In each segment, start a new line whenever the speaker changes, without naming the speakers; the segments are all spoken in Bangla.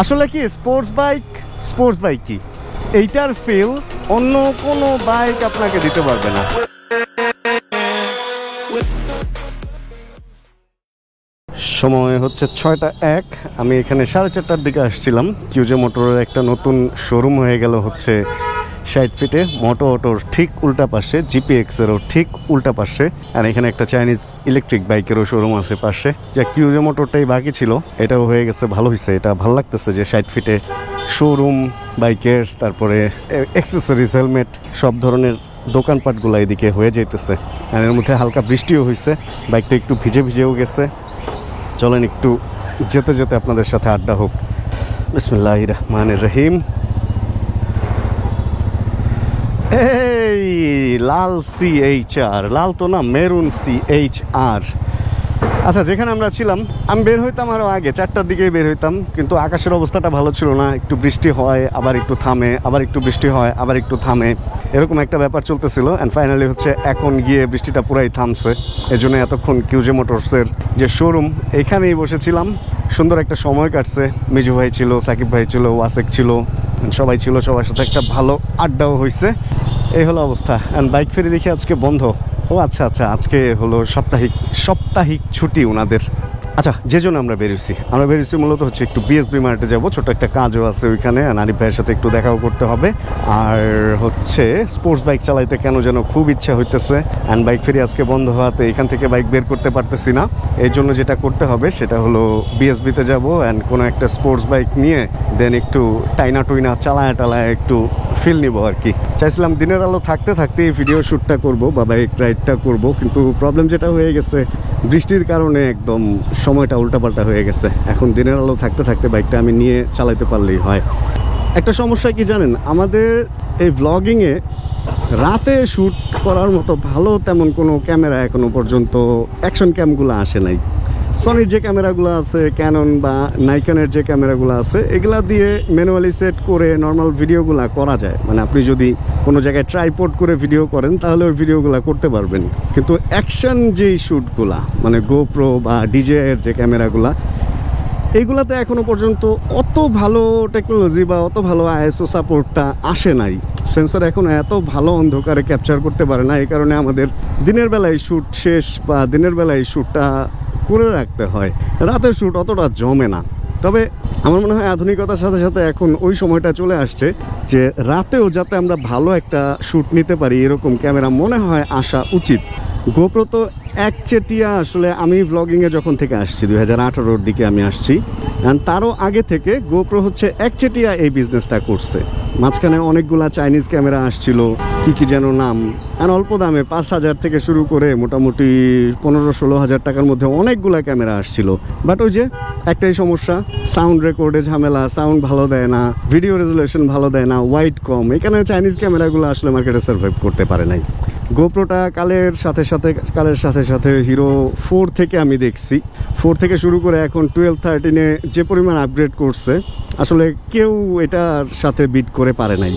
আসলে কি স্পোর্টস বাইক কি এইটার ফিল অন্য কোনো বাইক আপনাকে দিতে পারবে না। সময় হচ্ছে 6:01। আমি এখানে 4:30টার দিকে আসছিলাম। কিউজে মোটরের একটা নতুন শোরুম হয়ে গেল হচ্ছে 60 ফিটে মোটো অটোর ঠিক উল্টা পাশে, জিপিএক্সেরও ঠিক উল্টা পাশে। আর এখানে একটা চাইনিজ ইলেকট্রিক বাইকেরও শোরুম আছে পাশে। যা কিউজে মোটরটাই বাকি ছিল, এটাও হয়ে গেছে, ভালো হয়েছে। এটা ভালো লাগতেছে যে 60 ফিটে শোরুম বাইকের, তারপরে অ্যাক্সেসরিজ, হেলমেট, সব ধরনের দোকানপাটগুলো এদিকে হয়ে যাইতেছে। আর এর মধ্যে হালকা বৃষ্টিও হয়েছে, বাইকটা একটু ভিজেও গেছে। চলেন একটু যেতে যেতে আপনাদের সাথে আড্ডা হোক। বিসমিল্লাহির রহমানির রহিম। এই লাল CHR, লাল তো না, মেরুন CHR। আচ্ছা, যেখানে আমরা ছিলাম, আমি বের হইতাম আরও আগে, 4টার দিকেই বের হইতাম, কিন্তু আকাশের অবস্থাটা ভালো ছিল না। একটু বৃষ্টি হয়, আবার একটু থামে, আবার একটু বৃষ্টি হয়, আবার একটু থামে, এরকম একটা ব্যাপার চলতেছিল। অ্যান্ড ফাইনালি হচ্ছে এখন গিয়ে বৃষ্টিটা পুরাই থামছে। এজন্য এতক্ষণ কিউজে মোটরসের যে শোরুম, এখানেই বসেছিলাম। সুন্দর একটা সময় কাটছে। মিজু ভাই ছিল, সাকিব ভাই ছিল, ওয়াসেক ছিল, সবাই ছিল। সবার সাথে একটা ভালো আড্ডাও হয়েছে। এই হলো অবস্থা। অ্যান্ড বাইক ফেরি দেখি আজকে বন্ধ। ও আচ্ছা, আজকে হলো সাপ্তাহিক ছুটি ওনাদের। আচ্ছা, যে জন্য আমরা বেরিয়েছি মূলত হচ্ছে একটু BSB মার্টে যাবো, ছোট একটা কাজও আছে ওইখানে। আরিফ ভাইয়ের সাথে একটু দেখাও করতে হবে। আর হচ্ছে স্পোর্টস বাইক চালাইতে কেন যেন খুব ইচ্ছা হইতেছে। অ্যান্ড বাইক ফেরি আজকে বন্ধ হওয়াতে এখান থেকে বাইক বের করতে পারতেছি না। এই জন্য যেটা করতে হবে সেটা হলো BSBতে যাবো, অ্যান্ড কোনো একটা স্পোর্টস বাইক নিয়ে দেন একটু টাইনা চালায় একটু ফিল নিব আর কি। চাইছিলাম দিনের আলো থাকতে এই ভিডিও শ্যুটটা করবো বা বাইক রাইডটা করবো, কিন্তু প্রবলেম যেটা হয়ে গেছে, বৃষ্টির কারণে একদম সময়টা উল্টাপাল্টা হয়ে গেছে। এখন দিনের আলো থাকতে বাইকটা আমি নিয়ে চালাতে পারলেই হয়। একটা সমস্যা কি জানেন, আমাদের এই ব্লগিংয়ে রাতে শ্যুট করার মতো ভালো তেমন কোনো ক্যামেরা এখনো পর্যন্ত অ্যাকশন ক্যামগুলো আসে নাই। সনির যে ক্যামেরাগুলো আছে, ক্যানন বা নাইকনের যে ক্যামেরাগুলো আছে, এগুলা দিয়ে ম্যানুয়ালি সেট করে নর্মাল ভিডিওগুলো করা যায়। মানে আপনি যদি কোনো জায়গায় ট্রাইপড করে ভিডিও করেন তাহলে ওই ভিডিওগুলো করতে পারবেন। কিন্তু অ্যাকশন যেই শ্যুটগুলা, মানে গোপ্রো বা DJI-এর যে ক্যামেরাগুলা, এইগুলাতে এখনও পর্যন্ত অত ভালো টেকনোলজি বা অত ভালো ISO সাপোর্টটা আসে নাই। সেন্সর এখন এত ভালো অন্ধকারে ক্যাপচার করতে পারে না। এই কারণে আমাদের দিনের বেলায় শ্যুট শেষ বা দিনের বেলায় শ্যুটটা করে রাখতে হয়, রাতের শ্যুট অতটা জমে না। তবে আমার মনে হয় আধুনিকতার সাথে সাথে এখন ওই সময়টা চলে আসছে যে রাতেও যাতে আমরা ভালো একটা শ্যুট নিতে পারি, এরকম ক্যামেরা মনে হয় আসা উচিত। গোপ্রো তো একচেটিয়া, আসলে আমি ব্লগিংয়ে যখন থেকে আসছি 2018-র দিকে আমি আসছি, অ্যান্ড তারও আগে থেকে গোপ্রো হচ্ছে একচেটিয়া এই বিজনেসটা করছে। মাঝখানে অনেকগুলা চাইনিজ ক্যামেরা আসছিল, কি যেন নাম, আর অল্প দামে 5,000 থেকে শুরু করে মোটামুটি 15-16 হাজার টাকার মধ্যে অনেকগুলা ক্যামেরা আসছিল। বাট ওই যে একটাই সমস্যা, সাউন্ড রেকর্ডে ঝামেলা, সাউন্ড ভালো দেয় না, ভিডিও রেজুলেশন ভালো দেয় না, ওয়াইড কম। এখানে চাইনিজ ক্যামেরাগুলো আসলে মার্কেটে সার্ভাইভ করতে পারে নাই। গোপ্রোটা কালের সাথে সাথে হিরো 4 থেকে আমি দেখছি, 4 থেকে শুরু করে এখন 12-13-এ যে পরিমাণ আপগ্রেড করছে, আসলে কেউ এটার সাথে বিট করে পারে নাই।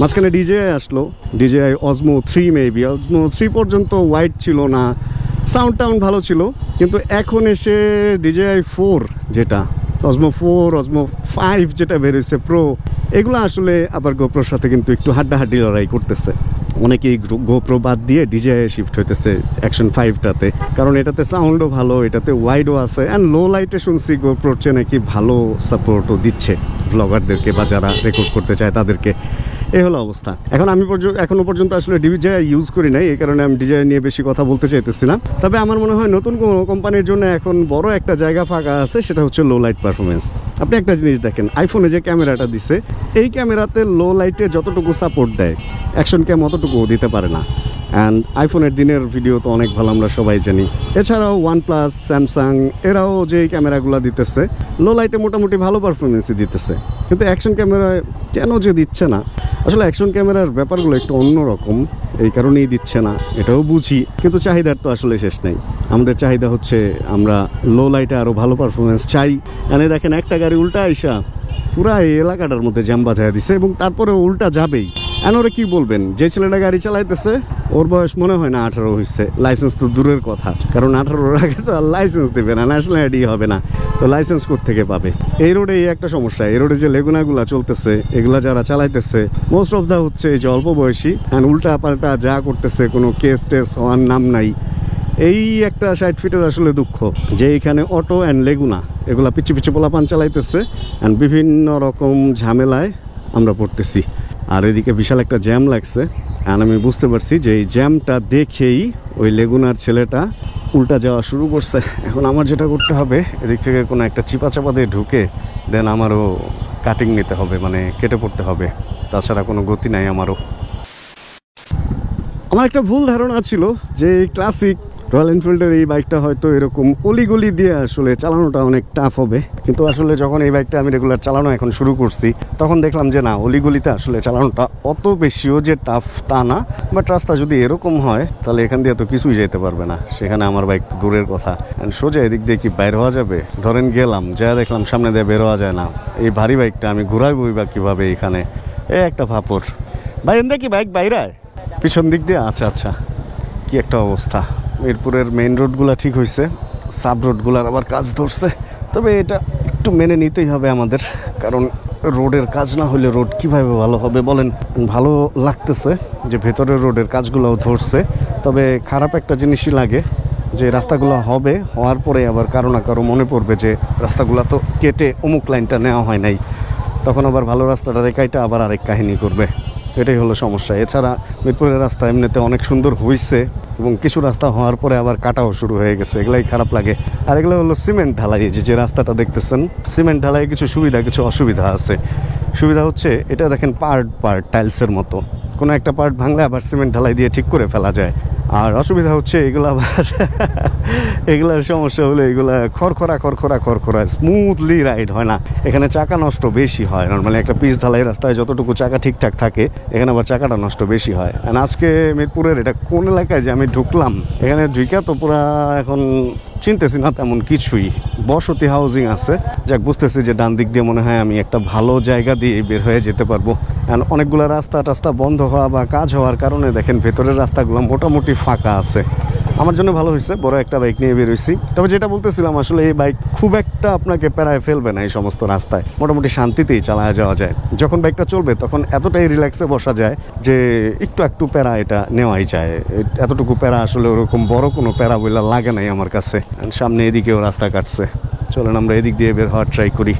মাঝখানে DJI আসলো, DJI Osmo 3 মেবি, Osmo 3 পর্যন্ত ওয়াইড ছিল না, সাউন্ড ভালো ছিল। কিন্তু এখন এসে DJI 4, যেটা Osmo 4, Osmo 5 যেটা বেরোচ্ছে প্রো, এগুলো আসলে আবার গোপ্রোর সাথে কিন্তু একটু হাড্ডাহাড্ডি লড়াই করতেছে। অনেকেই গোপ্রো বাদ দিয়ে DJI শিফট হইতেছে অ্যাকশন 5টাতে, কারণ এটাতে সাউন্ডও ভালো, এটাতে ওয়াইডও আছে, অ্যান্ড লো লাইটে শুনছি গোপ্রোর চেয়ে নাকি ভালো সাপোর্টও দিচ্ছে ব্লগারদেরকে বা যারা রেকর্ড করতে চায় তাদেরকে। এই হলো অবস্থা। এখনো পর্যন্ত আসলে DJI ইউজ করি নাই, এই কারণে আমি DJI নিয়ে বেশি কথা বলতে চাইতেছি না। তবে আমার মনে হয় নতুন কোনো কোম্পানির জন্য এখন বড় একটা জায়গা ফাঁকা আছে, সেটা হচ্ছে লো লাইট পারফরমেন্স। আপনি একটা জিনিস দেখেন, আইফোনে যে ক্যামেরাটা দিছে, এই ক্যামেরাতে লো লাইটে যতটুকু সাপোর্ট দেয় অ্যাকশন ক্যাম অতটুকুও দিতে পারে না। অ্যান্ড আইফোনের দিনের ভিডিও তো অনেক ভালো, আমরা সবাই জানি। এছাড়াও OnePlus, স্যামসাং, এরাও যে ক্যামেরাগুলো দিতেছে লো লাইটে মোটামুটি ভালো পারফরমেন্সই দিতেছে, কিন্তু অ্যাকশন ক্যামেরায় কেন যে দিচ্ছে না, আসলে অ্যাকশন ক্যামেরার ব্যাপারগুলো একটু অন্যরকম, এই কারণেই দিচ্ছে না, এটাও বুঝি। কিন্তু চাহিদার তো আসলে শেষ নেই। আমাদের চাহিদা হচ্ছে আমরা লো লাইটে আরও ভালো পারফরমেন্স চাই। এনে দেখেন একটা গাড়ি উল্টা আইসা পুরা এই এলাকাটার মধ্যে জ্যাম বাঁধাইয়া দিছে, এবং তারপরে উল্টা যাবেই। এখন ওরা কি বলবেন, যে ছেলেটা গাড়ি চালাইতেছে ওর বয়স মনে হয় না 18 হয়েছে, লাইসেন্স তো দূরের কথা, কারণ 18-র আগে তো আর লাইসেন্স দেবে না, ন্যাশনাল আইডি হবে না, তো লাইসেন্স কোত্থেকে পাবে? এই রোডে এই একটা সমস্যা, এই রোডে যে লেগুনাগুলা চলতেছে এগুলা যারা চালাইতেছে মোস্ট অফ দা হচ্ছে যে অল্প বয়সী, অ্যান্ড উল্টা পাল্টা যা করতেছে, কোনো কেস টেস হওয়ার নাম নাই। এই একটা 60 ফিটের আসলে দুঃখ যে এখানে অটো অ্যান্ড লেগুনা এগুলা পিছু পিছু পোলাপান চালাইতেছে, অ্যান্ড বিভিন্ন রকম ঝামেলায় আমরা পড়তেছি। আর এদিকে বিশাল একটা জ্যাম লাগছে, অ্যান্ড আমি বুঝতে পারছি যে এই জ্যামটা দেখেই ওই লেগুনার ছেলেটা উল্টা যাওয়া শুরু করছে। এখন আমার যেটা করতে হবে, এদিক থেকে কোনো একটা চিপা চাপা দিয়ে ঢুকে দেন আমারও কাটিং নিতে হবে, মানে কেটে পড়তে হবে, তাছাড়া কোনো গতি নাই আমারও। আমার একটা ভুল ধারণা ছিল যে ক্লাসিক রয়্যাল এনফিল্ডের এই বাইকটা হয়তো এরকম অলিগলি দিয়ে আসলে চালানোটা অনেক টাফ হবে, কিন্তু আসলে যখন এই বাইকটা আমি রেগুলার চালানো এখন শুরু করছি তখন দেখলাম যে না, অলিগলিতে আসলে চালানোটা অত বেশিও যে টাফ তা না। বাট রাস্তা যদি এরকম হয় তাহলে এখান দিয়ে তো কিছুই যেতে পারবে না, সেখানে আমার বাইক দূরের কথা। সোজা এদিক দিয়ে কি বাইর হওয়া যাবে? ধরেন গেলাম, যা দেখলাম সামনে দিয়ে বের হওয়া যায় না, এই ভারী বাইকটা আমি ঘুরাইবই বা কীভাবে? এখানে এই একটা ফাপড় ভাই, দেখি বাইক বাইরায় পিছন দিক দিয়ে। আচ্ছা আচ্ছা, কি একটা অবস্থা। মিরপুরের মেইন রোডগুলো ঠিক হয়েছে, সাব রোডগুলোর আবার কাজ ধরছে, তবে এটা একটু মেনে নিতেই হবে আমাদের, কারণ রোডের কাজ না হলে রোড কিভাবে ভালো হবে বলেন? ভালো লাগতেছে যে ভেতরের রোডের কাজগুলোও ধরছে, তবে খারাপ একটা জিনিসই লাগে যে রাস্তাগুলো হবে, হওয়ার পরে আবার কারো না কারো মনে পড়বে যে রাস্তাগুলো তো কেটে অমুক লাইনটা নেওয়া হয় নাই, তখন আবার ভালো রাস্তাটা রেখাইটা আবার আরেক কাহিনী করবে। এটাই হলো সমস্যা। এছাড়া মিরপুরের রাস্তা এমনিতে অনেক সুন্দর হয়েছে, এবং কিছু রাস্তা হওয়ার পরে আবার কাটাও শুরু হয়ে গেছে, এগুলাই খারাপ লাগে। আর এগুলো হলো সিমেন্ট ঢালাই, যে রাস্তাটা দেখতেছেন সিমেন্ট ঢালাই, কিছু সুবিধা কিছু অসুবিধা আছে। সুবিধা হচ্ছে এটা দেখেন পার্ট পার্ট টাইলসের মতো, কোনো একটা পার্ট ভাঙলে আবার সিমেন্ট ঢালাই দিয়ে ঠিক করে ফেলা যায়। আর অসুবিধা হচ্ছে এগুলো আবার এগুলার সমস্যা হলো এগুলা খড়খড়া খড়খড়া খড়খড়া, স্মুথলি রাইড হয় না, এখানে চাকা নষ্ট বেশি হয়। নর্মালি একটা পিচ ঢালাই রাস্তায় যতটুকু চাকা ঠিকঠাক থাকে, এখানে আবার চাকাটা নষ্ট বেশি হয়। আর আজকে মিরপুরের এটা কোন এলাকায় যে আমি ঢুকলাম, এখানে ঢুকা তো পুরা এখন চিনতেছি না তেমন কিছুই, বসতি হাউজিং আছে। যাক, বুঝতেছি যে ডান দিক দিয়ে মনে হয় আমি একটা ভালো জায়গা দিয়ে বের হয়ে যেতে পারবো। কারণ অনেকগুলো রাস্তা বন্ধ হওয়া বা কাজ হওয়ার কারণে দেখেন ভেতরের রাস্তাগুলো মোটামুটি ফাঁকা আছে। আমার জন্য ভালো হয়েছে, বড় একটা বাইক নিয়ে বেরোইছি। তবে যেটা বলতেছিলাম, আসলে এই বাইক খুব একটা আপনাকে প্যারায় ফেলবে না, এই সমস্ত রাস্তায় মোটামুটি শান্তিতেই চালায় যাওয়া যায়। যখন বাইকটা চলবে তখন এতটাই রিল্যাক্সে বসা যায় যে একটু প্যারা এটা নেওয়াই যায়। এতটুকু প্যারা আসলে ওরকম বড় কোনো প্যারা বইলা লাগে নাই আমার কাছে। সামনে এদিকেও রাস্তা কাটছে, চলেন আমরা এদিক দিয়ে বের হওয়ার ট্রাই করি।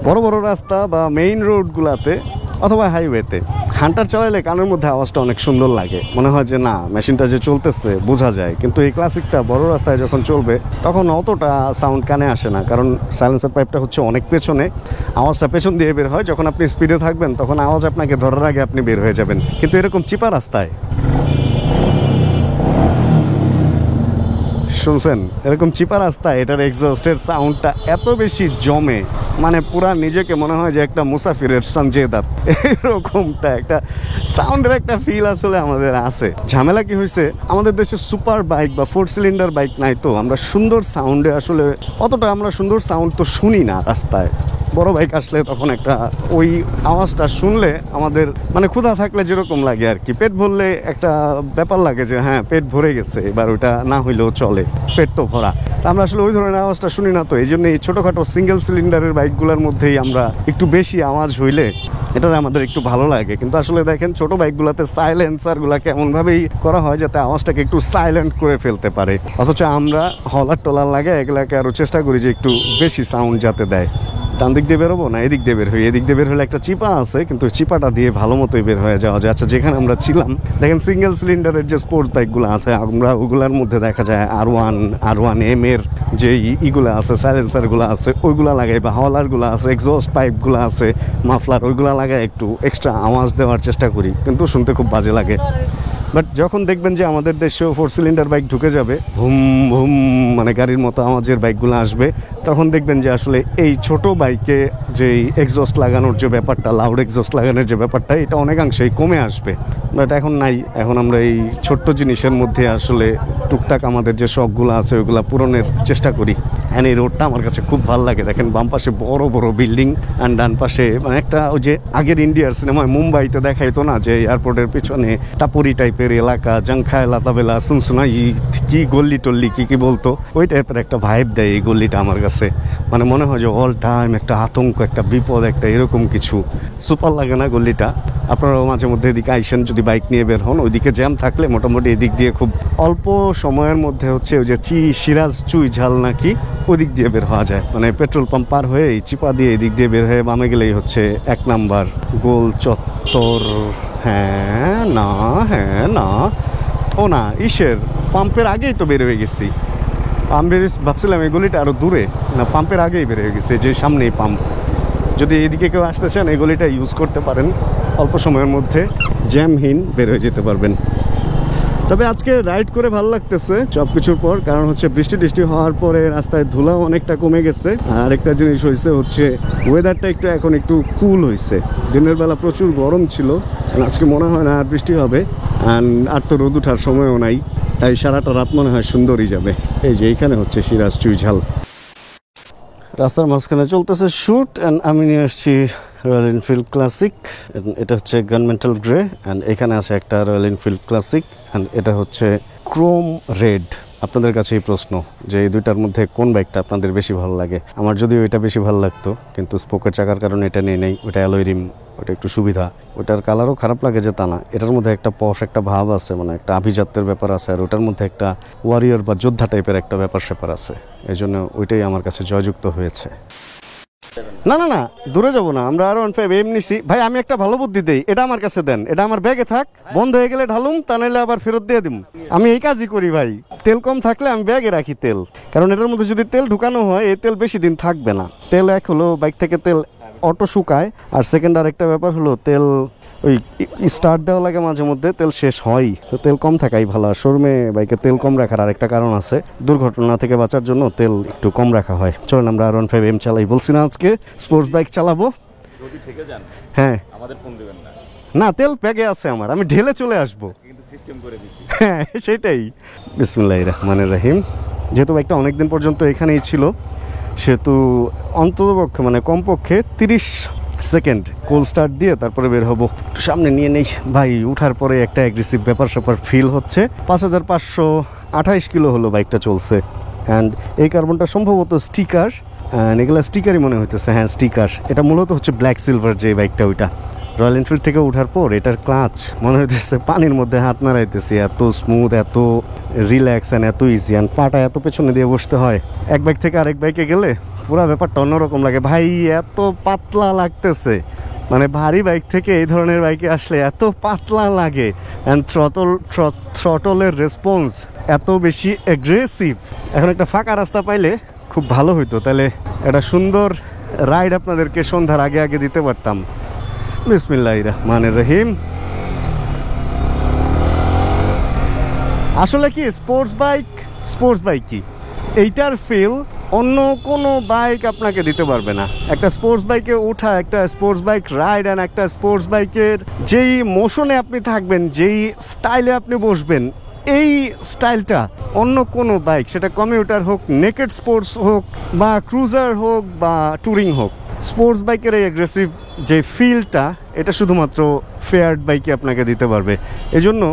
বড় বড় রাস্তা বা মেইন রোডগুলাতে অথবা হাইওয়েতে হান্টার চালাইলে কানের মধ্যে আওয়াজটা অনেক সুন্দর লাগে, মনে হয় যে না মেশিনটা যে চলতেছে বোঝা যায়। কিন্তু এই ক্লাসিকটা বড় রাস্তায় যখন চলবে তখন অতটা সাউন্ড কানে আসে না, কারণ সাইলেন্সার পাইপটা হচ্ছে অনেক পেছনে, আওয়াজটা পেছন দিয়ে বের হয়। যখন আপনি স্পিডে থাকবেন তখন আওয়াজ আপনাকে ধরার আগে আপনি বের হয়ে যাবেন। কিন্তু এরকম চিপা রাস্তায় শুনছেন, এরকম চিপা রাস্তায় এটার এক্সস্টের সাউন্ডটা এত বেশি জমে, মানে পুরা নিজেকে মনে হয় যে একটা মুসাফিরের সঞ্জেদাত, এরকমটা একটা সাউন্ডের একটা ফিল আসলে আমাদের আছে। ঝামেলা কি হয়েছে, আমাদের দেশে সুপার বাইক বা 4 সিলিন্ডার বাইক নাই, তো আমরা সুন্দর সাউন্ডে আসলে অতটা আমরা সুন্দর সাউন্ড তো শুনি না রাস্তায়। বড় বাইক আসলে তখন একটা ওই আওয়াজটা শুনলে আমাদের মানে ক্ষুধা থাকলে যেরকম লাগে আর কি, পেট ভরলে একটা ব্যাপার লাগে যে হ্যাঁ পেট ভরে গেছে, এবার ওইটা না হইলেও চলে, পেট তো ভরা। আমরা আসলে ওই ধরনের আওয়াজটা শুনি না, তো এই জন্য এই ছোটোখাটো সিঙ্গেল সিলিন্ডারের বাইকগুলোর মধ্যেই আমরা একটু বেশি আওয়াজ হইলে এটা আমাদের একটু ভালো লাগে। কিন্তু আসলে দেখেন ছোট বাইকগুলোতে সাইলেন্সারগুলোকে এমনভাবেই করা হয় যাতে আওয়াজটাকে একটু সাইলেন্ট করে ফেলতে পারে, অথচ আমরা হলার টলার লাগে এগুলাকে আরও চেষ্টা করি যে একটু বেশি সাউন্ড যাতে দেয়। ডান দিক দিয়ে বেরোবো না এদিক দিয়ে বের হই, এদিক দিয়ে বের হলে একটা চিপা আছে, কিন্তু চিপাটা দিয়ে ভালো মতোই বের হয়ে যাওয়া যায়। আচ্ছা, যেখানে আমরা ছিলাম দেখেন সিঙ্গেল সিলিন্ডারের যে স্পোর্টস বাইকগুলো আছে, আমরা ওগুলোর মধ্যে দেখা যায় R1M এর যে ইগুলো আছে, সাইলেন্সারগুলো আছে ওইগুলো লাগাই, বা হাওলারগুলো আছে, এক্সস্ট পাইপগুলো আছে, মাফলার, ওইগুলো লাগাই একটু এক্সট্রা আওয়াজ দেওয়ার চেষ্টা করি, কিন্তু শুনতে খুব বাজে লাগে। বাট যখন দেখবেন যে আমাদের দেশেও 4 সিলিন্ডার বাইক ঢুকে যাবে, ভুম ভুম মানে গাড়ির মতো আওয়াজের বাইকগুলো আসবে, তখন দেখবেন যে আসলে এই ছোট বাইকে যে এক্সস্ট লাগানোর যে ব্যাপারটা, লাউড এক্সস্ট লাগানোর যে ব্যাপারটা, এটা অনেকাংশেই কমে আসবে। বাট এখন নাই, এখন আমরা এই ছোট্ট জিনিসের মধ্যে আসলে টুকটাক আমাদের যে শখগুলো আছে ওইগুলো পূরণের চেষ্টা করি। এই রোডটা আমার কাছে খুব ভালো লাগে। দেখেন বাম পাশে বড় বড় বিল্ডিং, অ্যান্ড ডান পাশে মানে একটা ওই যে আগের ইন্ডিয়ার সিনেমায় মুম্বাইতে দেখাইতো না যে এয়ারপোর্টের পিছনে টাপুরি টাইপের এলাকা, জাংখায় লাতাবেলা সুনসুনা কি গল্লি টল্লি কি বলতো, ওই টাইপের একটা ভাইব দেয় এই গল্লিটা আমার কাছে। মানে মনে হয় যে অল টাইম একটা আতঙ্ক, একটা বিপদ, একটা এরকম কিছু। সুপার লাগে না গল্লিটা? আপনারাও মাঝে মধ্যে এদিকে আইসেন যদি বাইক নিয়ে বের হন, ওইদিকে জ্যাম থাকলে মোটামুটি এদিক দিয়ে খুব অল্প সময়ের মধ্যে হচ্ছে ওই যে সিরাজ চুই ঝাল নাকি ওদিক দিয়ে বের হওয়া যায়। মানে পেট্রোল পাম্প পার হয়ে চিপা দিয়ে এদিক দিয়ে বের হয়ে বামে গেলেই হচ্ছে 1 নাম্বার গোল চত্বর। হ্যাঁ না ও না, ইসের পাম্পের আগেই তো বের হয়ে গেছি। আমি ভাবছিলাম এই গলিটা আরও দূরে, না পাম্পের আগেই বের হয়ে গেছে, যে সামনেই পাম্প। যদি এদিকে কেউ আসতে চান এই গলিটা ইউজ করতে পারেন, অল্প সময়ের মধ্যে জ্যামহীন বের হয়ে যেতে পারবেন। তবে আজকে রাইড করে ভালো লাগতেছে সব কিছুর পর, কারণ হচ্ছে বৃষ্টি টিষ্টি হওয়ার পরে রাস্তায় ধুলাও অনেকটা কমে গেছে। আর আরেকটা জিনিস হচ্ছে ওয়েদারটা এখন একটু কুল হয়েছে। দিনের বেলা প্রচুর গরম ছিল, আজকে মনে হয় না আর বৃষ্টি হবে, আর তো রোদ ওঠার সময়ও নাই, তাই সারাটা রাত মনে হয় সুন্দরই যাবে। এই যে এইখানে হচ্ছে সিরাজ চুইঝাল। রাস্তার মাঝখানে চলতেছে শ্যুট, অ্যান্ড আমি নিয়ে আসছি রয়্যাল এনফিল্ড ক্লাসিক। এটা হচ্ছে গানমেন্টাল গ্রে, অ্যান্ড এখানে আছে একটা রয়্যাল এনফিল্ড ক্লাসিক, অ্যান্ড এটা হচ্ছে ক্রোম রেড। আপনাদের কাছে এই প্রশ্ন যে এই দুইটার মধ্যে কোন বাইকটা আপনাদের বেশি ভালো লাগে? আমার যদিও এটা বেশি ভালো লাগতো, কিন্তু স্পোকের চাকার কারণে এটা নিয়ে নেই। ওটা অ্যালয় রিম, ওটা একটু সুবিধা। ওটার কালারও খারাপ লাগে যে তা না, এটার মধ্যে একটা পশ একটা ভাব আছে, মানে একটা আভিজাত্যের ব্যাপার আছে, আর ওটার মধ্যে একটা ওয়ারিয়র বা যোদ্ধা টাইপের একটা ব্যাপার স্যাপার আছে। এই জন্য ওইটাই আমার কাছে জয়যুক্ত হয়েছে। না দূরে যাবো না, আমরা আর 1.5 এম নিছি ভাই। আমি একটা ভালো বুদ্ধি দেই, এটা আমার কাছে দেন, এটা আমার ব্যাগে থাক, বন্ধ হয়ে গেলে ঢালুম, তা নাহলে আবার ফেরত দিয়ে দিম। আমি এই কাজই করি ভাই, তেল কম থাকলে আমি ব্যাগে রাখি তেল, কারণ এটার মধ্যে যদি তেল ঢুকানো হয় এই তেল বেশি দিন থাকবে না। তেল এক হলো বাইক থেকে তেল অটো শুকায়, আর সেকেন্ড আর একটা ব্যাপার হলো তেল ওই স্টার্ট দেওয়া লাগে মাঝে মধ্যে, তেল শেষ হয়, তো তেল কম থাকাই ভালো। আর শোরুমে বাইকে তেল কম রাখার আরেকটা কারণ আছে, দুর্ঘটনা থেকে বাঁচার জন্য তেল একটু কম রাখা হয়। চলেন আমরা আর 1.5 এম চালাই। বলছি না আজকে স্পোর্টস বাইক চালাবো, যদি থেকে যান হ্যাঁ আমাদের ফোন দিবেন না। না, তেল প্যাগে আছে আমার, আমি ঢেলে চলে আসবো, কিন্তু সিস্টেম করে দিছি। হ্যাঁ সেটাই। বিসমিল্লাহির রহমানির রহিম। যেহেতু বাইকটা অনেকদিন পর্যন্ত এখানেই ছিল, সেহেতু অন্ততপক্ষে মানে কমপক্ষে 30 সেকেন্ড কোল্ড স্টার্ট দিয়ে তারপরে বের হবো। একটু সামনে নিয়ে নেই ভাই। উঠার পরে একটা অ্যাগ্রেসিভ ব্যাপার স্যাপার ফিল হচ্ছে। 5528 কিলো হলো বাইকটা চলছে, অ্যান্ড এই কার্বনটা সম্ভবত স্টিকার, এগুলো স্টিকারই মনে হইতেছে। হ্যাঁ স্টিকার। এটা মূলত হচ্ছে ব্ল্যাক সিলভার যে বাইকটা, ওইটা রয়্যাল এনফিল্ড থেকে ওঠার পর এটার ক্লাচ মনে হইতেছে পানির মধ্যে হাত নাড়াইতেছি, এত স্মুথ, এত রিল্যাক্স অ্যান্ড এত ইজি, অ্যান্ড পাটা এত পেছনে দিয়ে বসতে হয়। এক বাইক থেকে আরেক বাইকে গেলে পুরো ব্যাপারটা অন্যরকম লাগে ভাই। এত পাতলা লাগতেছে, মানে ভারী বাইক থেকে এই ধরনের বাইকে আসলে এত পাতলা লাগে, অ্যান্ড থ্রটলের রেসপন্স এত বেশি অ্যাগ্রেসিভ। এখন একটা ফাঁকা রাস্তা পাইলে খুব ভালো হইতো, তাহলে একটা সুন্দর রাইড আপনাদেরকে সন্ধ্যার আগে আগে দিতে পারতাম। বিসমিল্লাহির রহমানির রহিম। আসলে কি স্পোর্টস বাইক কি এইটার ফিল অন্য কোনো বাইক আপনাকে দিতে পারবে না। একটা স্পোর্টস বাইকে ওঠা, একটা স্পোর্টস বাইক রাইড, অ্যান্ড একটা স্পোর্টস বাইকের যেই মোশনে আপনি থাকবেন, যেই স্টাইলে আপনি বসবেন, এই স্টাইলটা অন্য কোনো বাইক, সেটা কমিউটার হোক, নেকেড স্পোর্টস হোক, বা ক্রুজার হোক, বা ট্যুরিং হোক, স্পোর্টস বাইকের এই অ্যাগ্রেসিভ যে ফিলটা, এটা শুধুমাত্র ফেয়ার্ড বাইকে আপনাকে দিতে পারবে। এজন্য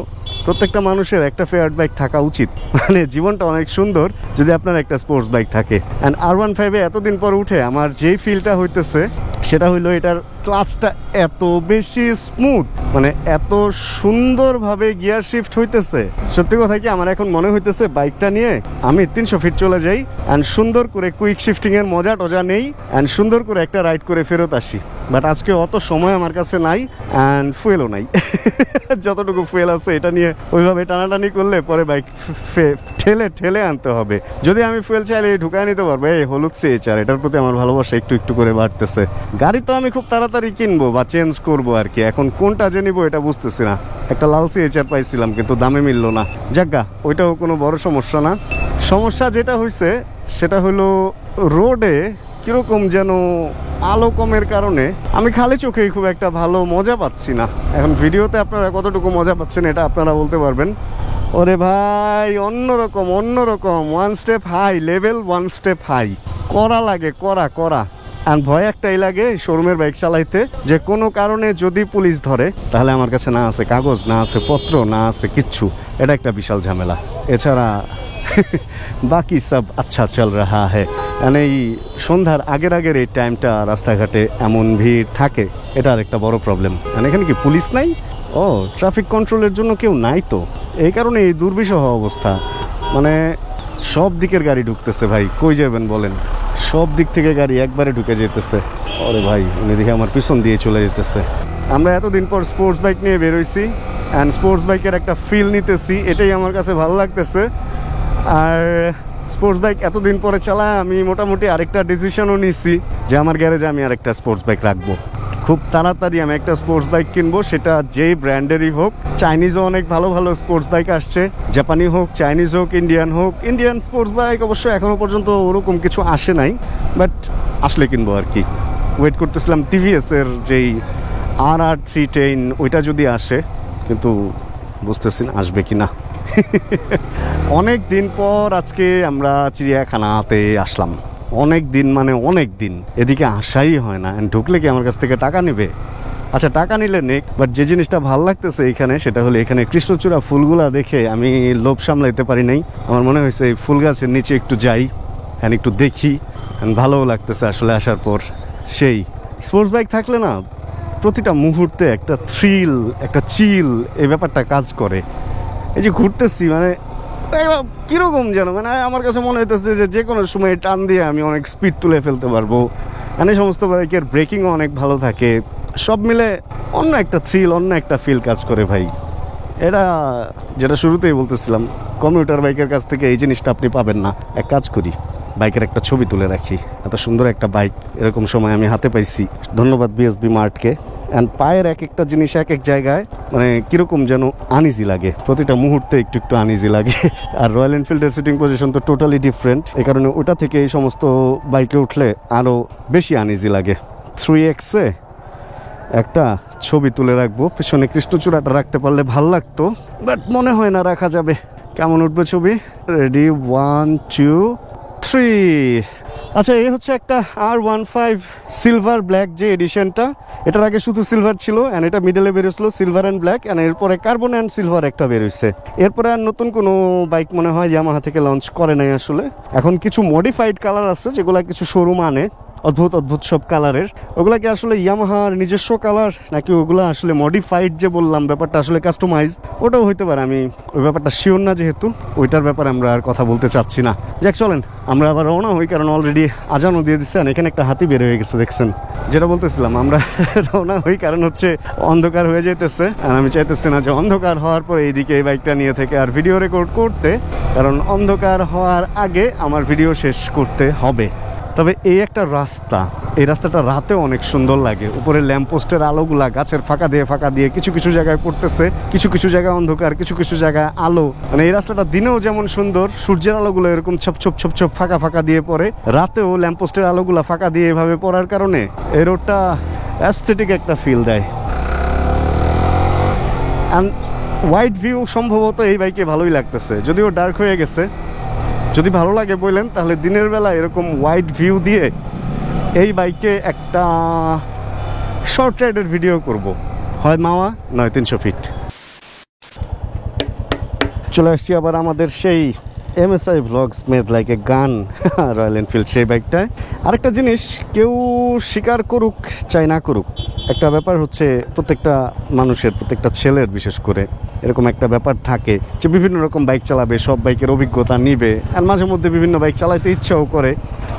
প্রত্যেকটা মানুষের একটা ফেয়ার্ড বাইক থাকা উচিত। মানে জীবনটা অনেক সুন্দর যদি আপনার একটা স্পোর্টস বাইক থাকে। অ্যান্ড R15 এতদিন পর উঠে আমার যেই ফিলটা হইতেছে সেটা হইলো এটার ক্লাচটা এত বেশি স্মুথ, মানে এত সুন্দরভাবে গিয়ার শিফট হইতেছে। সত্যি কথা কি, আমার এখন মনে হইতেছে বাইকটা নিয়ে আমি 300 ফিট চলে যাই, অ্যান্ড সুন্দর করে কুইক শিফটিংয়ের মজা টজা নেই, অ্যান্ড সুন্দর করে একটা রাইড করে ফেরত আসি। বাট আজকে অত সময় আমার কাছে নাই, অ্যান্ড ফুয়েলও নাই। যতটুকু ফুয়েল আছে এটা নিয়ে ওইভাবে টানাটানি করলে পরে বাইক ঠেলে আনতে হবে। যদি আমি ফুয়েল চাইলে ঢুকায় নিতে পারবো। এই হলুদ CHR, এটার প্রতি আমার ভালোবাসা একটু একটু করে বাড়তেছে। গাড়ি তো আমি খুব তাড়াতাড়ি কিনবো বা চেঞ্জ করবো আর কি, এখন কোনটা যে নিবো এটা বুঝতেছি না। একটা লাল CHR পাইছিলাম কিন্তু দামে মিললো না, যাজ্ঞা ওইটাও কোনো বড় সমস্যা না। সমস্যা যেটা হয়েছে সেটা হলো রোডে কিরকম যেন আলো কমের কারণে আমি খালি চোখেই খুব একটা ভালো মজা পাচ্ছি না। এখন ভিডিওতে আপনারা কতটুকু মজা পাচ্ছেন এটা আপনারা বলতে পারবেন। ওরে ভাই অন্যরকম অন্যরকম, one step high level, one step high করা লাগে, করা করা। আর ভয় একটাই লাগে শোরুমের বাইক চালাইতে, যে কোনো কারণে যদি পুলিশ ধরে তাহলে আমার কাছে না আছে কাগজ, না আছে পত্র, না আছে কিচ্ছু, এটা একটা বিশাল ঝামেলা। এছাড়া বাকি সব আচ্ছা চল রাহা হ্যাঁ। মানে এই সন্ধ্যার আগের এই টাইমটা রাস্তাঘাটে এমন ভিড় থাকে, এটা আর একটা বড় প্রবলেম। মানে এখানে কি পুলিশ নাই? ও, ট্রাফিক কন্ট্রোলের জন্য কেউ নাই তো, এই কারণে এই দুর্বিষহ অবস্থা। মানে সব দিকের গাড়ি ঢুকতেছে ভাই, কই যাবেন বলেন, সব দিক থেকে গাড়ি একবারে ঢুকে যেতেছে। ওরে ভাই উনি দেখে আমার পিছন দিয়ে চলে যেতেছে। আমরা এতদিন পর স্পোর্টস বাইক নিয়ে বেরোইছি, অ্যান্ড স্পোর্টস বাইকের একটা ফিল নিতেছি, এটাই আমার কাছে ভালো লাগতেছে। আর স্পোর্টস বাইক এতদিন পরে চালায় আমি মোটামুটি আরেকটা ডিসিশনও নিচ্ছি যে আমার গ্যারেজে আমি আরেকটা স্পোর্টস বাইক রাখবো। খুব তাড়াতাড়ি আমি একটা স্পোর্টস বাইক কিনবো, সেটা যেই ব্র্যান্ডেরই হোক। চাইনিজও অনেক ভালো ভালো স্পোর্টস বাইক আসছে, জাপানি হোক, চাইনিজ হোক, ইন্ডিয়ান হোক। ইন্ডিয়ান স্পোর্টস বাইক অবশ্য এখনও পর্যন্ত ওরকম কিছু আসে নাই, বাট আসলে কিনবো আর কি। ওয়েট করতেছিলাম টিভিএসের যেই RR310, ওইটা যদি আসে, কিন্তু বুঝতেছি না আসবে কি না। অনেক দিন পর আজকে আমরা চিড়িয়াখানাতে আসলাম, অনেক দিন মানে অনেক দিন, এদিকে আসাই হয় না। ঢুকলে কি আমার কাছ থেকে টাকা নেবে? আচ্ছা টাকা নিলে নেক, বাট যে জিনিসটা ভালো লাগতেছে এখানে সেটা হলো এখানে কৃষ্ণচূড়া ফুলগুলা দেখে আমি লোভ সামলাইতে পারি নাই। আমার মনে হয়েছে এই ফুল গাছের নিচে একটু যাই, একটু দেখি, ভালোও লাগতেছে আসলে আসার পর। সেই স্পোর্টস বাইক থাকলে না প্রতিটা মুহূর্তে একটা থ্রিল, একটা চিল, এই ব্যাপারটা কাজ করে। এই যে ঘুরতেছি মানে কিরকম যেন, মানে আমার কাছে মনে হইতেছে যে কোনো সময় টান দিয়ে আমি অনেক স্পিড তুলে ফেলতে পারবো। মানে সমস্ত বাইকের ব্রেকিংও অনেক ভালো থাকে, সব মিলে অন্য একটা থ্রিল, অন্য একটা ফিল কাজ করে ভাই। এটা যেটা শুরুতেই বলতেছিলাম, কমিউটার বাইকের কাছ থেকে এই জিনিসটা আপনি পাবেন না। এক কাজ করি, বাইকের একটা ছবি তুলে রাখি। এত সুন্দর একটা বাইক এরকম সময় আমি হাতে পাইছি, ধন্যবাদ বিএসবি মার্টকে। অ্যান্ড পায়ের এক একটা জিনিস এক এক জায়গায় মানে কীরকম যেন আনইজি লাগে, প্রতিটা মুহূর্তে একটু একটু আনইজি লাগে। আর রয়্যাল এনফিল্ডের সিটিং পজিশন তো টোটালি ডিফারেন্ট, এই কারণে ওটা থেকে এই সমস্ত বাইকে উঠলে আরও বেশি আনইজি লাগে। 3X-এ একটা ছবি তুলে রাখবো, পেছনে কৃষ্ণচূড়াটা রাখতে পারলে ভাল লাগতো, বাট মনে হয় না রাখা যাবে। কেমন উঠবে ছবি? রেডি, 1 2 3। আচ্ছা এই হচ্ছে একটা R15 সিলভার ব্ল্যাক যে এডিশনটা, এটার আগে শুধু সিলভার ছিল, অ্যান্ড এটা মিডলে বেরোছিল সিলভার অ্যান্ড ব্ল্যাক, অ্যান্ড এরপরে কার্বন অ্যান্ড সিলভার একটা বেরোইছে। এরপরে আর নতুন কোনো বাইক মনে হয় ইয়ামাহা থেকে লঞ্চ করে নাই আসলে। এখন কিছু মডিফাইড কালার আছে যেগুলো কিছু শোরুম আনে, অদ্ভুত অদ্ভুত সব কালারের। ওগুলা কি আসলে ইয়ামাহার নিজস্ব কালার, নাকি ওগুলো আসলে মডিফাইড যে বললাম ব্যাপারটা আসলে কাস্টমাইজ, ওটাও হইতে পারে। আমি ওই ব্যাপারটা শিওর না, যেহেতু ওইটার ব্যাপারে আমরা আর কথা বলতে চাচ্ছি না। যাক চলেন আমরা আবার রওনা হই, কারণ অলরেডি আজানও দিয়ে দিচ্ছেন। এখানে একটা হাতি বের হয়ে গেছে দেখছেন, যেটা বলতেছিলাম আমরা রওনা হই কারণ হচ্ছে অন্ধকার হয়ে যেতেছে, আর আমি চাইতেছি না যে অন্ধকার হওয়ার পরে এইদিকে এই বাইকটা নিয়ে থেকে আর ভিডিও রেকর্ড করতে, কারণ অন্ধকার হওয়ার আগে আমার ভিডিও শেষ করতে হবে। তবে এই একটা রাস্তা, এই রাস্তাটা রাতেও অনেক সুন্দর লাগে। উপরে ল্যাম্পপোস্টের আলোগুলা গাছের ফাঁকা দিয়ে কিছু কিছু জায়গায় পড়তেছে, কিছু কিছু জায়গায় অন্ধকার, কিছু কিছু জায়গায় আলো। মানে এই রাস্তাটা দিনেও যেমন সুন্দর, সূর্যের আলোগুলো এরকম ছপ ছপ ছপ ছপ ফাঁকা দিয়ে পড়ে, রাতেও ল্যাম্পপোস্টের আলোগুলা ফাঁকা দিয়ে এভাবে পড়ার কারণে এই রোডটা অ্যাস্থেটিক একটা ফিল দেয়। অ্যান্ড ওয়াইড ভিউ সম্ভবত এই বাইকে ভালোই লাগতেছে, যদিও ডার্ক হয়ে গেছে। যদি ভালো লাগে বললেন তাহলে দিনের বেলা এরকম ওয়াইড ভিউ দিয়ে এই বাইকে একটা শর্ট রাইডের ভিডিও করব, হয় মাওয়া নয় 300 ফিট। চলে আসছি আবার আমাদের সেই MSI Vlogs Made Like a Gun royal Enfield সেই বাইকটায়। আরেকটা জিনিস কেউ স্বীকার করুক চাই না করুক, একটা ব্যাপার হচ্ছে প্রত্যেকটা মানুষের, প্রত্যেকটা ছেলের বিশেষ করে এরকম একটা ব্যাপার থাকে যে বিভিন্ন রকম বাইক চালাবে, সব বাইকের অভিজ্ঞতা নিবে, আর মাঝে মধ্যে বিভিন্ন বাইক চালাইতে ইচ্ছাও করে।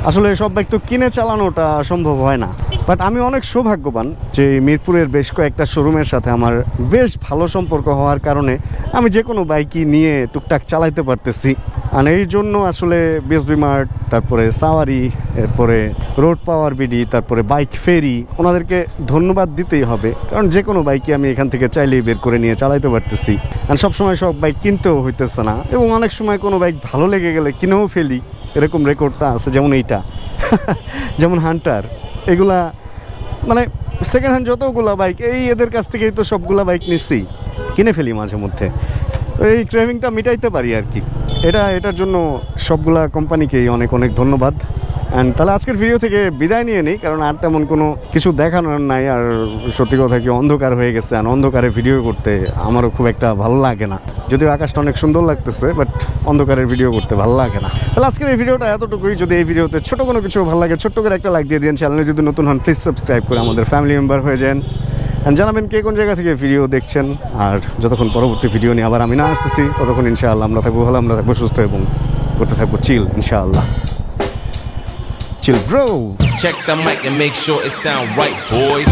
আসলে সব বাইক তো কিনে চালানোটা সম্ভব হয় না, বাট আমি অনেক সৌভাগ্যবান যে মিরপুরের বেশ কয়েকটা শোরুমের সাথে আমার বেশ ভালো সম্পর্ক হওয়ার কারণে আমি যে কোনো বাইকই নিয়ে টুকটাক চালাইতে পারতেছি। আর এই জন্য আসলে বিএসবি মার্ট, তারপরে সাওয়ারি, এরপরে রোড পাওয়ার বিডি, তারপরে বাইক ফেরি, ওনাদেরকে ধন্যবাদ দিতেই হবে, কারণ যে কোনো বাইকই আমি এখান থেকে চাইলেই বের করে নিয়ে চালাইতে পারতেছি। আর সবসময় সব বাইক কিনতেও হইতেছে না, এবং অনেক সময় কোনো বাইক ভালো লেগে গেলে কিনেও ফেলি, এরকম রেকর্ডটা আছে। যেমন এইটা যেমন হান্টার, এগুলা মানে সেকেন্ড হ্যান্ড যতগুলা বাইক এই এদের কাছ থেকেই তো সবগুলা বাইক নিচ্ছি, কিনে ফেলি মাঝে মধ্যে। এই ক্রেভিংটা মিটাইতে পারি আর কি। এটার জন্য সবগুলা কোম্পানিকেই অনেক অনেক ধন্যবাদ। অ্যান্ড তাহলে আজকের ভিডিও থেকে বিদায় নিয়ে নিই, কারণ আর তেমন কোনো কিছু দেখানোর নাই। আর সত্যি কথা কি, অন্ধকার হয়ে গেছে, আর অন্ধকারে ভিডিও করতে আমারও খুব একটা ভালো লাগে না। যদিও আকাশটা অনেক সুন্দর লাগতেছে, বাট অন্ধকারের ভিডিও করতে ভালো লাগে না। তাহলে আজকের এই ভিডিওটা এতটুকুই। যদি এই ভিডিওতে ছোট কোনো কিছু ভালো লাগে, ছোট্ট করে একটা লাইক দিয়ে দিন। চ্যানেলে যদি নতুন হন প্লিজ সাবস্ক্রাইব করে আমাদের ফ্যামিলি মেম্বার হয়ে যান। অ্যান্ড জানাবেন কে কোন জায়গা থেকে ভিডিও দেখছেন। আর যতক্ষণ পরবর্তী ভিডিও নিয়ে আবার আমি না আসতেছি, ততক্ষণ ইনশাআল্লাহ আমরা থাকবো ভালো, আমরা থাকবো সুস্থ এবং করতে থাকবো চিল ইনশাআল্লাহ। Chill, bro.
Check the mic and make sure it sound right, boys.